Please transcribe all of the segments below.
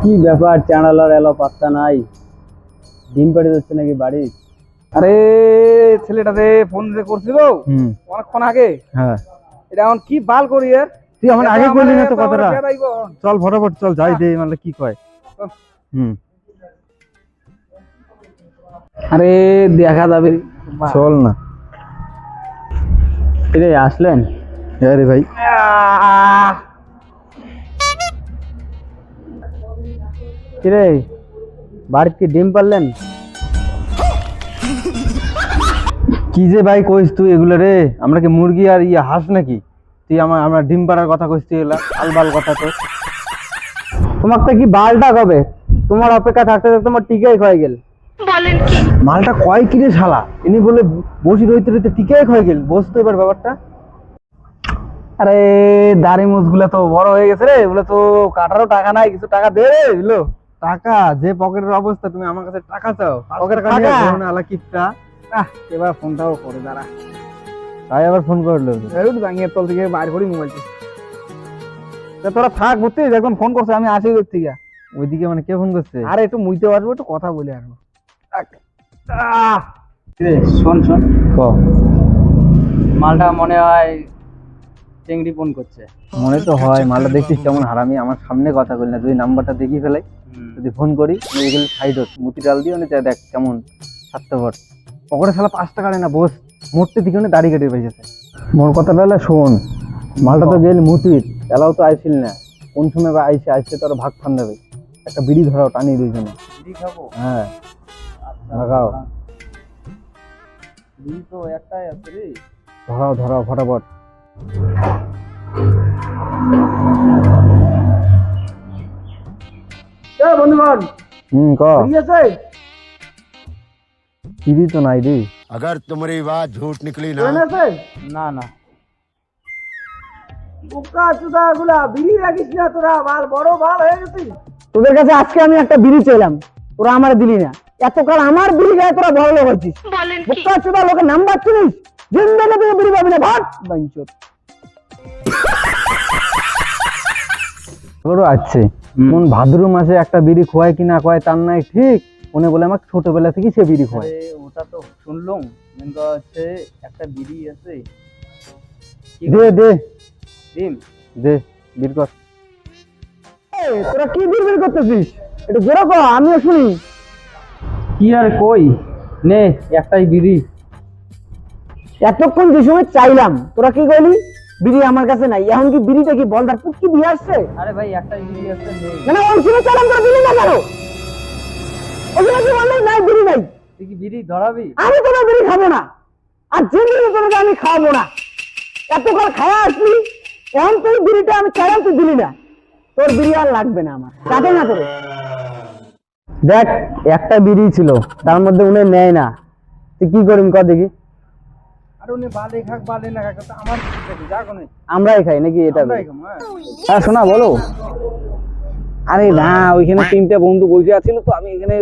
কি ব্যাপার, চ্যানেলার এলো পাত্তা নাই। ডিম পেড়ে যাচ্ছে নাকি বাড়ি? আরে ছেলেটাতে ফোন দিতে করছিল অনেকক্ষণ আগে। হ্যাঁ, এটা এখন কি বাল করি এর? তুই আমার আগে বললি না তো কথাটা। আইবো। চল ফটাফট চল যাই দে, মানে কি কয়। আরে দেখা যাবে। চল না। রে আসলেন? আরে ভাই, কিরে বাড়িতে কি ডিম পারলেন? কি যে ভাই কইস তুই এগুলো রে? আমরা কি মুরগি আর হাঁস নাকি? তুই আমরা ডিম পাড়ার কথা কইস, তুই এগুলা আলবাল কথা তো। তোমার তো কি বালটা কবে? তোমার অপেক্ষা থাকতে থাকতে তোমার টিকাই হয়ে গেল। বলেন কি? মালটা কয় কিরে শালা, ইনি বলে বসি রইতে রইতে টিকাই হয়ে গেল। বস তো এবার ব্যাপারটা। আরে দাড়ি মুছগুলো তো বড় হয়ে গেছে রে, এগুলো তো কাটারও টাকা নাই, কিছু টাকা দে রে বুঝলো। টাকা যে পকেটের অবস্থা, তুমি আমার কাছে টাকা চাও? পকেট টাকা? কাটিয়ে না আলা কিপটা। এবার ফোনটাও করে দাঁড়া। তাই আবার ফোন করলো। ভাঙিয়ে তল থেকে বাইর করি মোবাইলটা। তোরা থাক বুঝতে, এখন ফোন করছে, আমি আসি ওই থেকে। ওইদিকে মানে কে ফোন করছে? আরে একটু মুইতে আসবো, একটু কথা বলে আসবো। শোন শোন, ক। মালটা মনে হয় চিংড়ি ফোন করছে। মনে তো হয়। মালটা দেখছিস কেমন হারামি, আমার সামনে কথা বলি না। যদি নাম্বারটা দেখি ফেলাই, যদি ফোন করি এগুলো সাইড হচ্ছে মুতি ডাল দিয়ে অনেক দেখ কেমন স্বার্থপর। পকেটে শালা 5 টাকা নেই না, বস মরতে দিকে দাড়ি কাটিয়ে পাইছে। মোর কথাটা হলে শোন, মালটা তো গেল মুতির, এলাও তো আইছিল না। কোন সময় বা আইসে তোর ভাগ ফান দেবে। একটা বিড়ি ধরাও, টানি দুইজনে। বিড়ি খাবো? হ্যাঁ লাগাও, বিড়ি তো একটাই আছে রে। ধরাও ফটাফট। বন্ধুগণ ক। ঠিক আছে? বিড়ি তো নাই রে। अगर तुम्हारी बात झूठ निकली ना না না, বোকা চুদা গুলা বিড়ি রাখিস না তোরা, বাল বড় বাল হয়ে গেছিস। তোদের কাছে আজকে আমি একটা বিড়ি চাইলাম, তোরা আমারে দিলি না। এতকাল আমার বিড়ি গায়ে তোরা বড় লোক হচ্ছিস। বলেন কি? বোকা চুদা লোকের নাম্বার চিনিস? জিন্দেগি তুই বিড়ি পাবি না, ভাট বাঞ্চত। ওরও আছে কোন ভাদ্র মাসে একটা বিড়ি খোয়ায় কি না খোয়ায় তার নাই ঠিক। উনি বলে আমাকে ছোটবেলা থেকে সে বিড়ি খোয়ায়। আরে ওটা তো শুনলাম, কিন্তু হচ্ছে একটা বিড়ি আছে। দে দে ডিম দে, বিড় কর। তোরা কি বিড় করতেছিস? এটা জোরে কর, আমিও শুনি। কি আর কই, নে একটাই বিড়ি। এতক্ষণ যে সময় চাইলাম তোরা কি কইলি? বিড়ি আমার কাছে নাই। এখন কি বিড়িটা কি বলদার পুটকি দিয়ে আসছে? আরে ভাই একটাই বিড়ি আছে, নে। মানে ওই সময় চাইলাম তোরা দিলি না কেন? ওই সময় কি বললি নাই বিড়ি নাই? তুই কি বিড়ি ধরাবি? আমি তোমার বিড়ি খাবো না, আর যে বিড়ি তোমাকে আমি খাওয়াবো না। এতকাল খাওয়া আসলি, এখন তুই বিড়িটা আমি চাইলাম তুই দিলি না। তোর বিড়ি আর লাগবে না আমার, কাটে না তোর। দেখ একটা বিড়ি ছিল, তার মধ্যে উনি নেয় না। তুই কি করিম ক দেখি? আর উনি বালে খাক বালে না খাক, তো আমার যা কোন আমরাই খাই নাকি এটা? আমরাই খাম। হ্যাঁ শোনা বলো। আরে না, ওইখানে 3টে বন্ধু বসে আছিল তো, আমি এখানে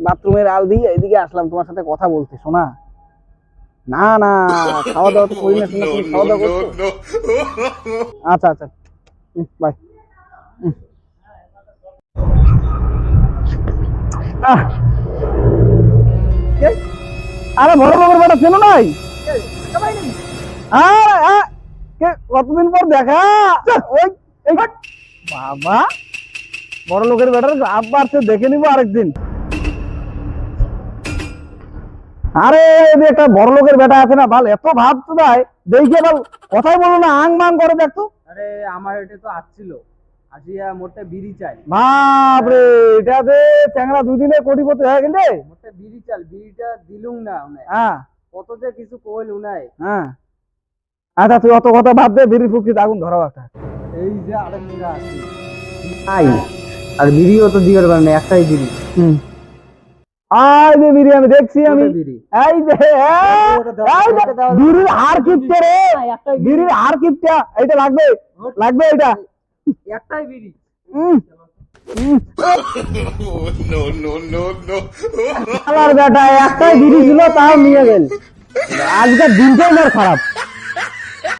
বাথরুমের আল দিয়ে এদিকে আসলাম তোমার সাথে কথা বলতে। শোনা না না, খাওয়া দাওয়া তো করি না। শোনা তুমি খাওয়া দাওয়া করছো? আচ্ছা আচ্ছা, বাই। আরে বড় বাবার বেটা চেনো নাই? কতদিন পর দেখা। ওই বাবা, বড় লোকের বেটার আব্বা আসছে, দেখে নিবো আরেকদিন। আরে একটা বড় লোকের বেটা আছে না, ভাল এত ভাব তো দেয়, দেখে ভাল কথাই বলো না, আং মাং করে দেখতো। আরে আমার এটা তো আসছিল, আসিয়া মোটে বিড়ি চাই। বাপরে, এটাতে চ্যাংড়া দুদিনে কোটিপতি হয়ে গেলে। মোটে বিড়ি চাল, বিড়িটা দিলুম না উনাই। হ্যাঁ কত যে কিছু কইল উনাই। হ্যাঁ, আচ্ছা তুই অত কথা বাদ দে, বিড়ি ফুকিতে আগুন ধরাও একটা। এই যে আরেকটা আছে নাই, আর বিড়িও তো দিবার পারে না, একটাই বিড়ি। আই যে বিড়ি আমি দেখছি, আমি বিড়ি এই যে বিড়ির হার কিপটে রে, বিড়ির হার কিপটা। এইটা লাগবে, লাগবে এটা একটাই বিড়ি। আমার বেটা একটাই বিড়ি ছিল, তাও নিয়ে গেল। আজকের দিনটাই আমার খারাপ।